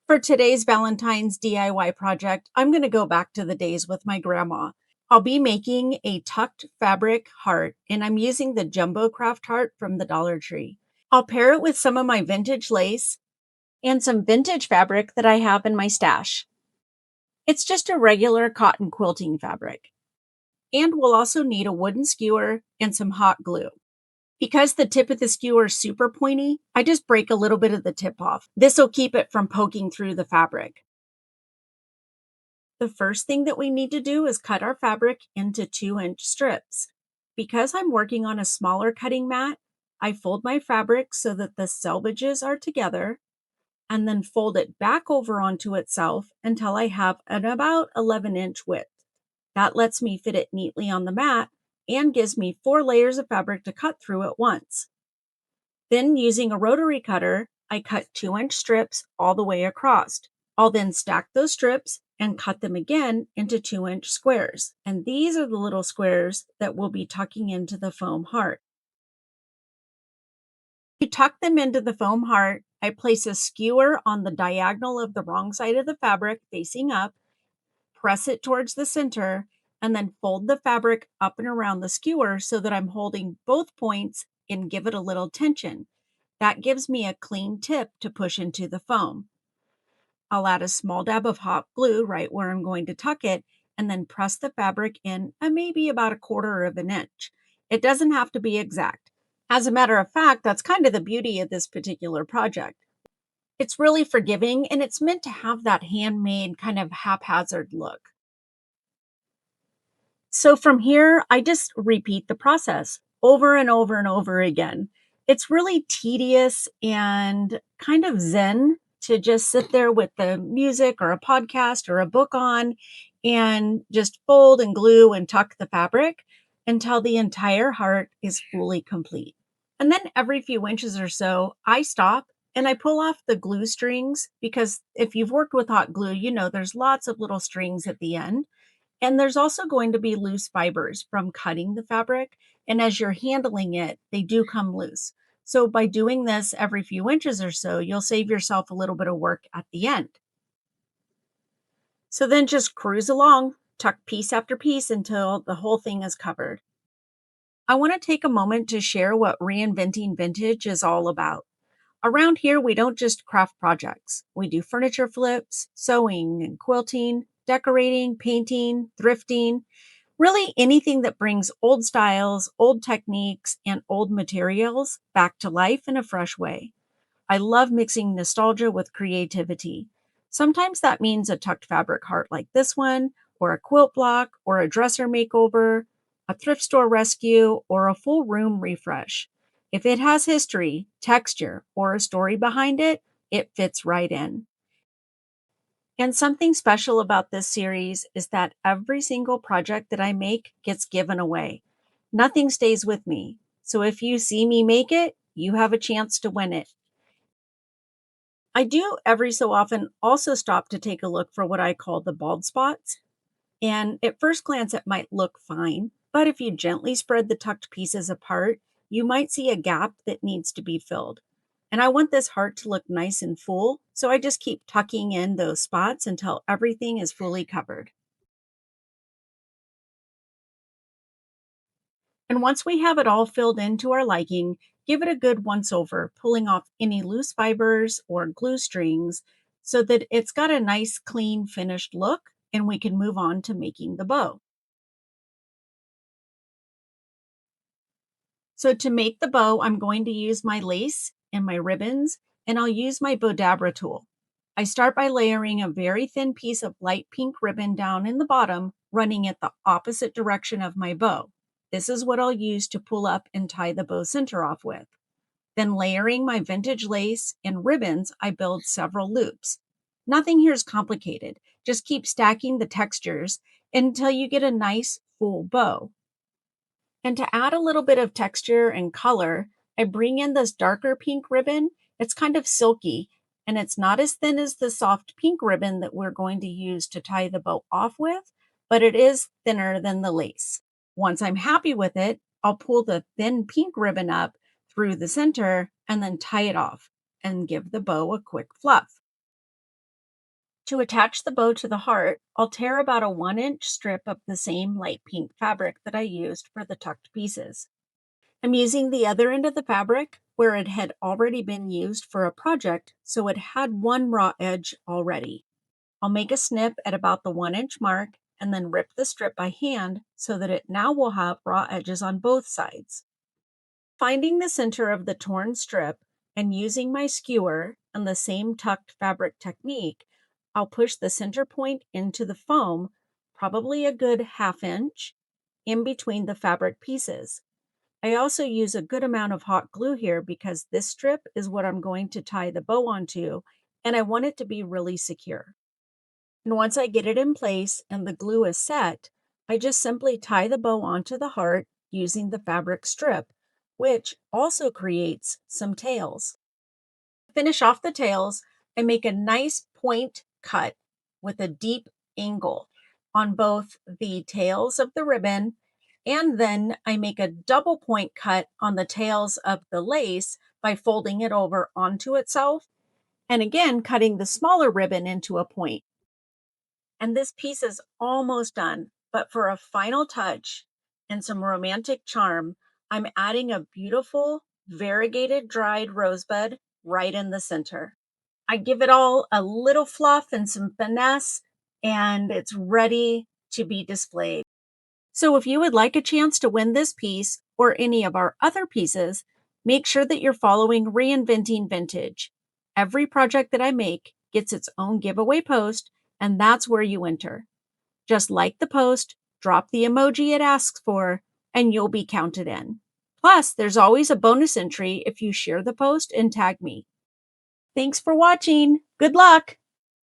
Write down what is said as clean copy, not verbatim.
For today's Valentine's DIY project, I'm going to go back to the days with my grandma. I'll be making a tucked fabric heart, and I'm using the Jumbo Craft Heart from the Dollar Tree. I'll pair it with some of my vintage lace and some vintage fabric that I have in my stash. It's just a regular cotton quilting fabric. And we'll also need a wooden skewer and some hot glue. Because the tip of the skewer is super pointy, I just break a little bit of the tip off. This will keep it from poking through the fabric. The first thing that we need to do is cut our fabric into 2-inch strips. Because I'm working on a smaller cutting mat, I fold my fabric so that the selvages are together and then fold it back over onto itself until I have an about 11-inch width. That lets me fit it neatly on the mat and gives me 4 layers of fabric to cut through at once. Then, using a rotary cutter, I cut 2-inch strips all the way across. I'll then stack those strips and cut them again into 2-inch squares. And these are the little squares that we'll be tucking into the foam heart. To tuck them into the foam heart, I place a skewer on the diagonal of the wrong side of the fabric facing up, press it towards the center, and then fold the fabric up and around the skewer so that I'm holding both points and give it a little tension. That gives me a clean tip to push into the foam. I'll add a small dab of hot glue right where I'm going to tuck it and then press the fabric in maybe about 1/4 of an inch. It doesn't have to be exact. As a matter of fact, that's kind of the beauty of this particular project. It's really forgiving and it's meant to have that handmade kind of haphazard look. So from here, I just repeat the process over and over and over again. It's really tedious and kind of zen to just sit there with the music or a podcast or a book on and just fold and glue and tuck the fabric until the entire heart is fully complete. And then every few inches or so, I stop and I pull off the glue strings because if you've worked with hot glue, you know there's lots of little strings at the end. And there's also going to be loose fibers from cutting the fabric. And as you're handling it, they do come loose. So by doing this every few inches or so, you'll save yourself a little bit of work at the end. So then just cruise along, tuck piece after piece until the whole thing is covered. I want to take a moment to share what reinventing vintage is all about. Around here, we don't just craft projects. We do furniture flips, sewing and quilting, decorating, painting, thrifting, really anything that brings old styles, old techniques, and old materials back to life in a fresh way. I love mixing nostalgia with creativity. Sometimes that means a tucked fabric heart like this one, or a quilt block, or a dresser makeover, a thrift store rescue, or a full room refresh. If it has history, texture, or a story behind it, it fits right in. And something special about this series is that every single project that I make gets given away. Nothing stays with me. So if you see me make it, you have a chance to win it. I do every so often also stop to take a look for what I call the bald spots. And at first glance, it might look fine, but if you gently spread the tucked pieces apart, you might see a gap that needs to be filled. And I want this heart to look nice and full, so I just keep tucking in those spots until everything is fully covered. And once we have it all filled in to our liking, give it a good once over, pulling off any loose fibers or glue strings so that it's got a nice, clean, finished look, and we can move on to making the bow. So to make the bow, I'm going to use my lace and my ribbons, and I'll use my Bodabra tool. I start by layering a very thin piece of light pink ribbon down in the bottom, running it the opposite direction of my bow. This is what I'll use to pull up and tie the bow center off with. Then layering my vintage lace and ribbons, I build several loops. Nothing here is complicated. Just keep stacking the textures until you get a nice full bow. And to add a little bit of texture and color, I bring in this darker pink ribbon. It's kind of silky and it's not as thin as the soft pink ribbon that we're going to use to tie the bow off with, but it is thinner than the lace. Once I'm happy with it, I'll pull the thin pink ribbon up through the center and then tie it off and give the bow a quick fluff. To attach the bow to the heart, I'll tear about a 1-inch strip of the same light pink fabric that I used for the tucked pieces. I'm using the other end of the fabric where it had already been used for a project, so it had one raw edge already. I'll make a snip at about the 1-inch mark and then rip the strip by hand so that it now will have raw edges on both sides. Finding the center of the torn strip and using my skewer and the same tucked fabric technique, I'll push the center point into the foam, probably a good 1/2 inch, in between the fabric pieces. I also use a good amount of hot glue here because this strip is what I'm going to tie the bow onto, and I want it to be really secure. And once I get it in place and the glue is set, I just simply tie the bow onto the heart using the fabric strip, which also creates some tails. To finish off the tails, I make a nice point cut with a deep angle on both the tails of the ribbon, and then I make a double point cut on the tails of the lace by folding it over onto itself, and again cutting the smaller ribbon into a point. And this piece is almost done, but for a final touch and some romantic charm, I'm adding a beautiful variegated dried rosebud right in the center. I give it all a little fluff and some finesse, and it's ready to be displayed. So if you would like a chance to win this piece or any of our other pieces, make sure that you're following Reinventing Vintage. Every project that I make gets its own giveaway post, and that's where you enter. Just like the post, drop the emoji it asks for, and you'll be counted in. Plus, there's always a bonus entry if you share the post and tag me. Thanks for watching. Good luck!